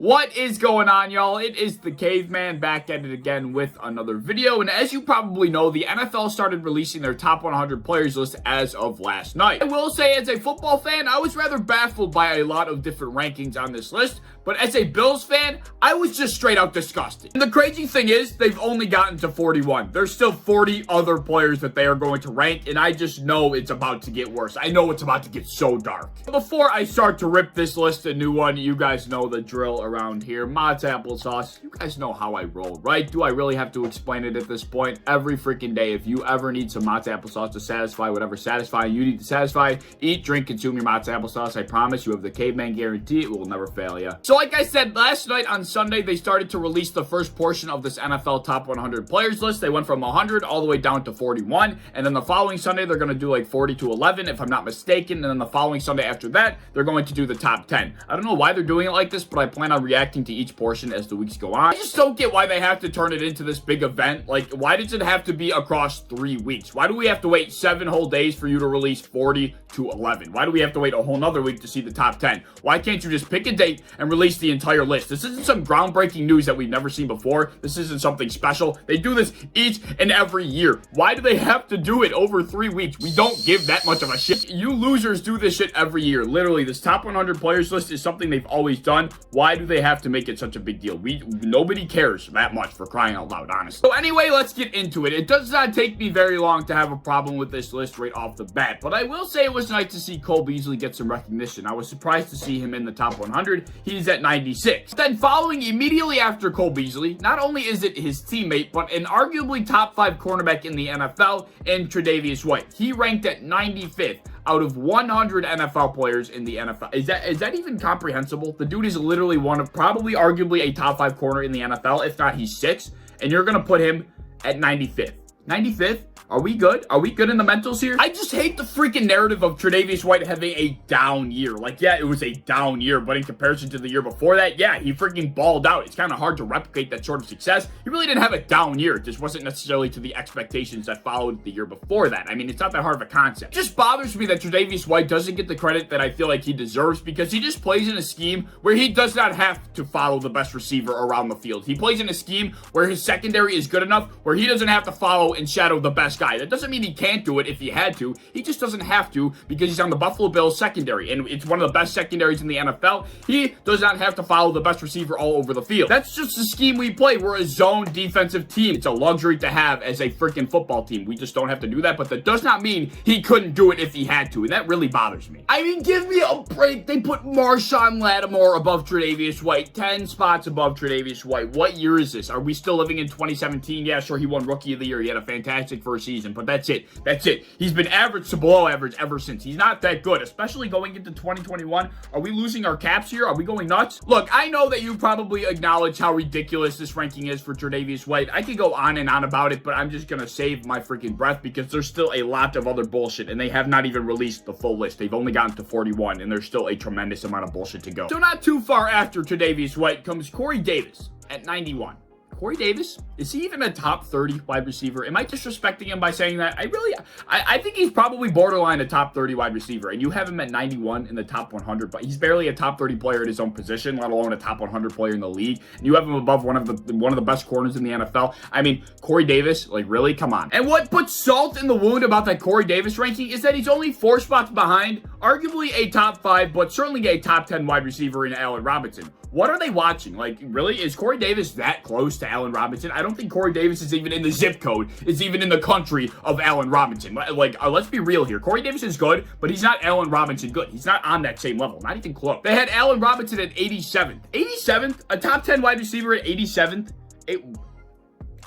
What is going on, y'all? It is the Caveman back at it again with another video. And as you probably know, the NFL started releasing their top 100 players list as of last night. I will say, as a football fan, I was rather baffled by a lot of different rankings on this list. But as a Bills fan, I was just straight out disgusted. And the crazy thing is, they've only gotten to 41. There's still 40 other players that they are going to rank, and I just know it's about to get worse. I know it's about to get so dark. Before I start to rip this list a new one, you guys know the drill around here. Mott's applesauce. You guys know how I roll, right? Do I really have to explain it at this point? Every freaking day, if you ever need some Mott's applesauce to satisfy whatever satisfying you need to satisfy, eat, drink, consume your Mott's applesauce. I promise you have the Caveman guarantee. It will never fail you. So like I said, last night on Sunday, they started to release the first portion of this NFL top 100 players list. They went from 100 all the way down to 41. And then the following Sunday, they're going to do like 40 to 11, if I'm not mistaken. And then the following Sunday after that, they're going to do the top 10. I don't know why they're doing it like this, but I plan on reacting to each portion as the weeks go on. I just don't get why they have to turn it into this big event. Like, why does it have to be across 3 weeks? Why do we have to wait 7 whole days for you to release 40 to 11? Why do we have to wait a whole nother week to see the top 10? Why can't you just pick a date and release the entire list? This isn't some groundbreaking news that we've never seen before. This isn't something special. They do this each and every year. Why do they have to do it over 3 weeks? We don't give that much of a shit. You losers do this shit every year. Literally, this top 100 players list is something they've always done. Why do they have to make it such a big deal? Nobody cares that much, for crying out loud, honestly. So anyway, let's get into it. It does not take me very long to have a problem with this list right off the bat, but I will say it was nice to see Cole Beasley get some recognition. I was surprised to see him in the top 100. He's at 96. Then following immediately after Cole Beasley, not only is it his teammate, but an arguably top 5 cornerback in the NFL in Tre'Davious White. He ranked at 95th out of 100 NFL players in the NFL. Is that even comprehensible? The dude is literally one of, probably arguably a top 5 corner in the NFL. If not, he's 6. And you're going to put him at 95th. 95th? Are we good? Are we good in the mentals here? I just hate the freaking narrative of Tre'Davious White having a down year. Like, yeah, it was a down year, but in comparison to the year before that, yeah, he freaking balled out. It's kind of hard to replicate that sort of success. He really didn't have a down year. It just wasn't necessarily to the expectations that followed the year before that. I mean, it's not that hard of a concept. It just bothers me that Tre'Davious White doesn't get the credit that I feel like he deserves, because he just plays in a scheme where he does not have to follow the best receiver around the field. He plays in a scheme where his secondary is good enough where he doesn't have to follow and shadow the best guy. That doesn't mean he can't do it if he had to. He just doesn't have to, because he's on the Buffalo Bills secondary, and it's one of the best secondaries in the NFL. He does not have to follow the best receiver all over the field. That's just the scheme we play. We're a zone defensive team. It's a luxury to have as a freaking football team. We just don't have to do that, but that does not mean he couldn't do it if he had to, and that really bothers me. I mean, give me a break. They put Marshawn Lattimore above Tre'Davious White, 10 spots above Tre'Davious White. What year is this? Are we still living in 2017? Yeah, sure, he won Rookie of the Year. He had a fantastic first season, but that's it. That's it. He's been average to below average ever since. He's not that good, especially going into 2021. Are we losing our caps here? Are we going nuts? Look, I know that you probably acknowledge how ridiculous this ranking is for Tre'Davious White. I could go on and on about it, but I'm just going to save my freaking breath, because there's still a lot of other bullshit, and they have not even released the full list. They've only gotten to 41, and there's still a tremendous amount of bullshit to go. So not too far after Tre'Davious White comes Corey Davis at 91. Corey Davis, is he even a top 30 wide receiver? Am I disrespecting him by saying that? I think he's probably borderline a top 30 wide receiver, and you have him at 91 in the top 100, but he's barely a top 30 player at his own position, let alone a top 100 player in the league, and you have him above one of the best corners in the NFL. I mean, Corey Davis, like, really? Come on. And what puts salt in the wound about that Corey Davis ranking is that he's only 4 spots behind, arguably a top 5, but certainly a top 10 wide receiver in Allen Robinson. What are they watching? Like, really? Is Corey Davis that close to Allen Robinson? I don't think Corey Davis is even in the zip code. It's even in the country of Allen Robinson. Like, let's be real here. Corey Davis is good, but he's not Allen Robinson good. He's not on that same level. Not even close. They had Allen Robinson at 87th. 87th? A top 10 wide receiver at 87th?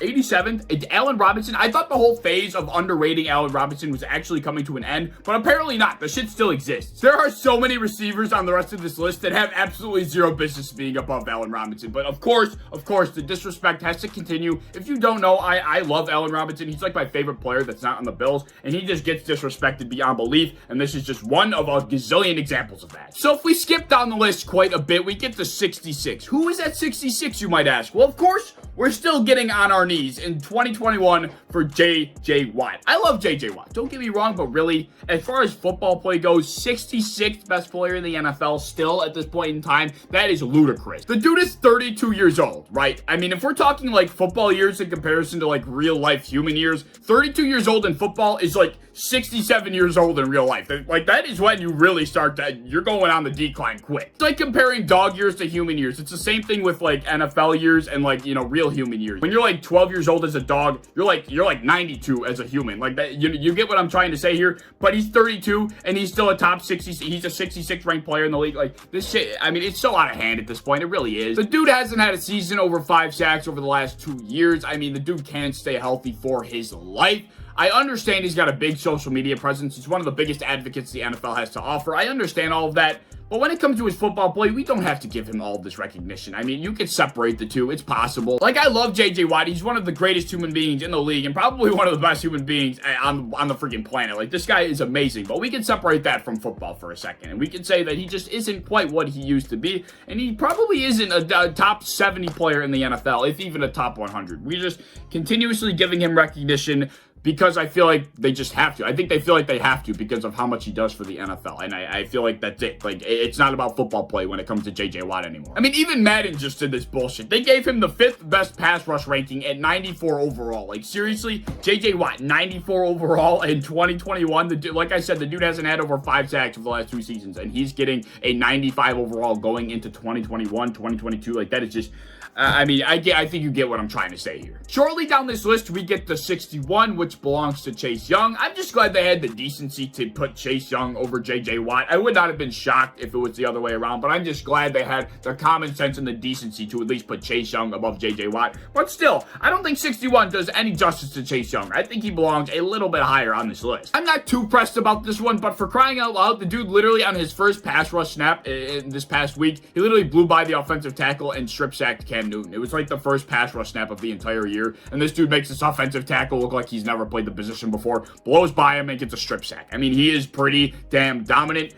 87th, it's Allen Robinson. I thought the whole phase of underrating Allen Robinson was actually coming to an end, but apparently not. The shit still exists. There are so many receivers on the rest of this list that have absolutely zero business being above Allen Robinson, but of course, the disrespect has to continue. If you don't know, I love Allen Robinson. He's like my favorite player that's not on the Bills, and he just gets disrespected beyond belief, and this is just one of a gazillion examples of that. So if we skip down the list quite a bit, we get to 66. Who is at 66, you might ask? Well, of course, we're still getting on our knees in 2021 for J.J. Watt. I love J.J. Watt. Don't get me wrong, but really, as far as football play goes, 66th best player in the NFL still at this point in time. That is ludicrous. The dude is 32 years old, right? I mean, if we're talking like football years in comparison to like real life human years, 32 years old in football is like 67 years old in real life. Like, that is when you really start that you're going on the decline quick. It's like comparing dog years to human years. It's the same thing with like NFL years and like, you know, real human years. When you're like 12 years old as a dog, you're like 92 as a human. Like that, you get what I'm trying to say here. But he's 32 and he's still a top 60. He's a 66th ranked player in the league. Like, this shit, I mean, it's so out of hand at this point. It really is. The dude hasn't had a season over 5 sacks over the last 2 years. I mean, the dude can't stay healthy for his life. I understand he's got a big social media presence. He's one of the biggest advocates the NFL has to offer. I understand all of that. But when it comes to his football play, we don't have to give him all of this recognition. I mean, you can separate the two. It's possible. Like, I love J.J. Watt. He's one of the greatest human beings in the league and probably one of the best human beings on the freaking planet. Like, this guy is amazing. But we can separate that from football for a second. And we can say that he just isn't quite what he used to be. And he probably isn't a top 70 player in the NFL, if even a top 100. We're just continuously giving him recognition because I feel like they just have to. I think they feel like they have to because of how much he does for the NFL. And I feel like that's it. Like, it's not about football play when it comes to J.J. Watt anymore. I mean, even Madden just did this bullshit. They gave him the 5th best pass rush ranking at 94 overall. Like, seriously? J.J. Watt, 94 overall in 2021. The dude, like I said, the dude hasn't had over 5 sacks over the last 2 seasons. And he's getting a 95 overall going into 2021, 2022. Like, that is just... I mean, I think you get what I'm trying to say here. Shortly down this list, we get the 61, which belongs to Chase Young. I'm just glad they had the decency to put Chase Young over J.J. Watt. I would not have been shocked if it was the other way around, but I'm just glad they had the common sense and the decency to at least put Chase Young above J.J. Watt. But still, I don't think 61 does any justice to Chase Young. I think he belongs a little bit higher on this list. I'm not too pressed about this one, but for crying out loud, the dude literally on his first pass rush snap in this past week, he literally blew by the offensive tackle and strip sacked Cam Newton. It was like the first pass rush snap of the entire year, and this dude makes this offensive tackle look like he's never played the position before, blows by him and gets a strip sack. I mean, he is pretty damn dominant.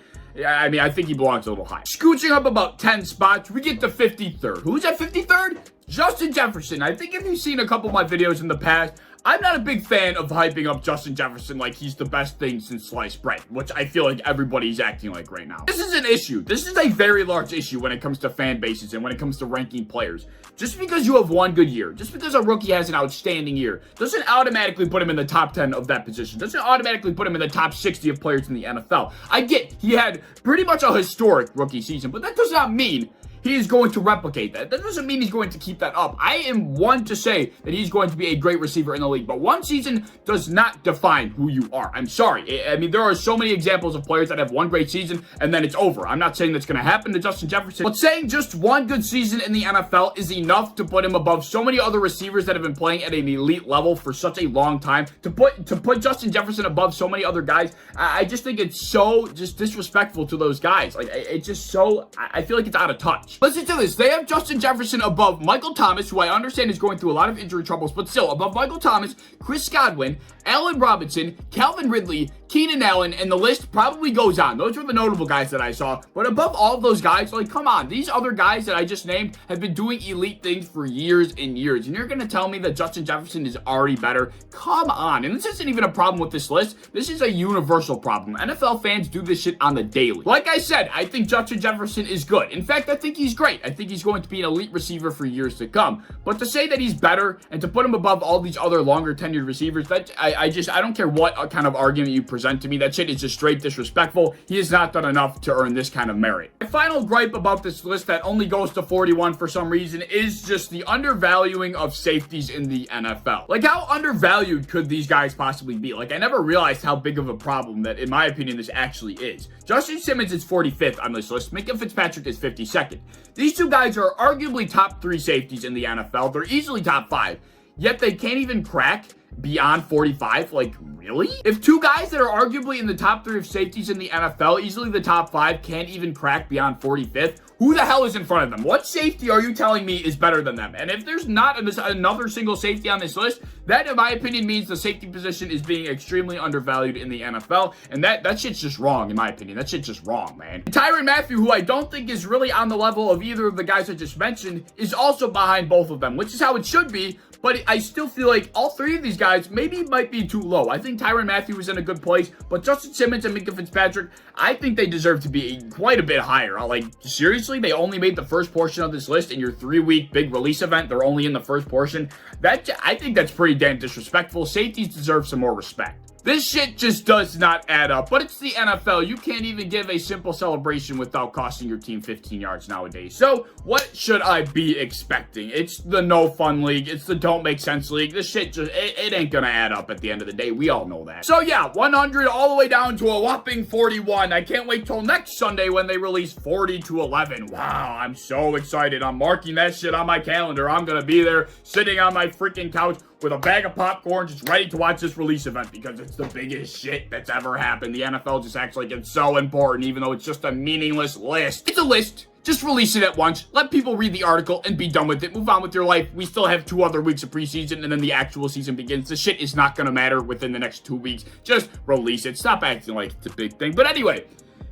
I mean, I think he belongs a little high. Scooching up about 10 spots, we get the 53rd. Who's at 53rd? Justin Jefferson. I think if you've seen a couple of my videos in the past, I'm not a big fan of hyping up Justin Jefferson like he's the best thing since sliced bread, which I feel like everybody's acting like right now. This is an issue. This is a very large issue when it comes to fan bases and when it comes to ranking players. Just because you have one good year, just because a rookie has an outstanding year, doesn't automatically put him in the top 10 of that position. Doesn't automatically put him in the top 60 of players in the NFL. I get he had pretty much a historic rookie season, but that does not mean he is going to replicate that. That doesn't mean he's going to keep that up. I am one to say that he's going to be a great receiver in the league, but one season does not define who you are. I'm sorry. I mean, there are so many examples of players that have one great season and then it's over. I'm not saying that's going to happen to Justin Jefferson, but saying just one good season in the NFL is enough to put him above so many other receivers that have been playing at an elite level for such a long time. To put Justin Jefferson above so many other guys, I just think it's so just disrespectful to those guys. Like, it's just so, I feel like it's out of touch. Listen to this. They have Justin Jefferson above Michael Thomas, who I understand is going through a lot of injury troubles, but still above Michael Thomas, Chris Godwin, Allen Robinson, Calvin Ridley, Keenan Allen, and the list probably goes on. Those were the notable guys that I saw. But above all of those guys, like, come on. These other guys that I just named have been doing elite things for years and years. And you're going to tell me that Justin Jefferson is already better? Come on. And this isn't even a problem with this list. This is a universal problem. NFL fans do this shit on the daily. Like I said, I think Justin Jefferson is good. In fact, I think he's great. I think he's going to be an elite receiver for years to come. But to say that he's better and to put him above all these other longer tenured receivers, that I don't care what kind of argument you present to me. That shit is just straight disrespectful. He has not done enough to earn this kind of merit. My final gripe about this list that only goes to 41 for some reason is just the undervaluing of safeties in the NFL. Like, how undervalued could these guys possibly be? Like, I never realized how big of a problem that, in my opinion, this actually is. Justin Simmons is 45th on this list. Minka Fitzpatrick is 52nd. These two guys are arguably top 3 safeties in the NFL. They're easily top 5. Yet they can't even crack beyond 45? Like, really? If two guys that are arguably in the top 3 of safeties in the NFL, easily the top 5, can't even crack beyond 45th, who the hell is in front of them? What safety are you telling me is better than them? And if there's not another single safety on this list, that, in my opinion, means the safety position is being extremely undervalued in the NFL. And that shit's just wrong, in my opinion. That shit's just wrong, man. Tyrann Mathieu, who I don't think is really on the level of either of the guys I just mentioned, is also behind both of them, which is how it should be. But I still feel like all three of these guys maybe might be too low. I think Tyrann Mathieu is in a good place, but Justin Simmons and Minkah Fitzpatrick, I think they deserve to be quite a bit higher. Like, seriously, they only made the first portion of this list in your 3-week big release event. They're only in the first portion. I think that's pretty damn disrespectful. Safeties deserve some more respect. This shit just does not add up, but it's the NFL. You can't even give a simple celebration without costing your team 15 yards nowadays. So what should I be expecting? It's the no fun league. It's the don't make sense league. This shit just, it ain't gonna add up at the end of the day. We all know that. So yeah, 100 all the way down to a whopping 41. I can't wait till next Sunday when they release 40 to 11. Wow, I'm so excited. I'm marking that shit on my calendar. I'm gonna be there sitting on my freaking couch with a bag of popcorn just ready to watch this release event because it's the biggest shit that's ever happened. The NFL just acts like it's so important even though it's just a meaningless list. It's a list. Just release it at once. Let people read the article and be done with it. Move on with your life. We still have 2 other weeks of preseason and then the actual season begins. The shit is not going to matter within the next 2 weeks. Just release it. Stop acting like it's a big thing. But anyway,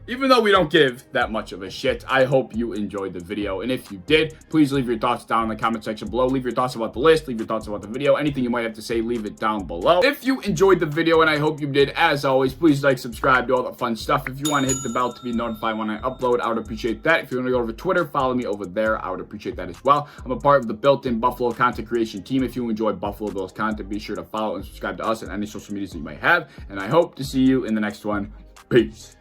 even though we don't give that much of a shit, I hope you enjoyed the video. And if you did, please leave your thoughts down in the comment section below. Leave your thoughts about the list. Leave your thoughts about the video. Anything you might have to say, leave it down below. If you enjoyed the video, and I hope you did, as always, please like, subscribe, do all that fun stuff. If you want to hit the bell to be notified when I upload, I would appreciate that. If you want to go over to Twitter, follow me over there. I would appreciate that as well. I'm a part of the built-in Buffalo content creation team. If you enjoy Buffalo Bills content, be sure to follow and subscribe to us on any social medias that you might have. And I hope to see you in the next one. Peace.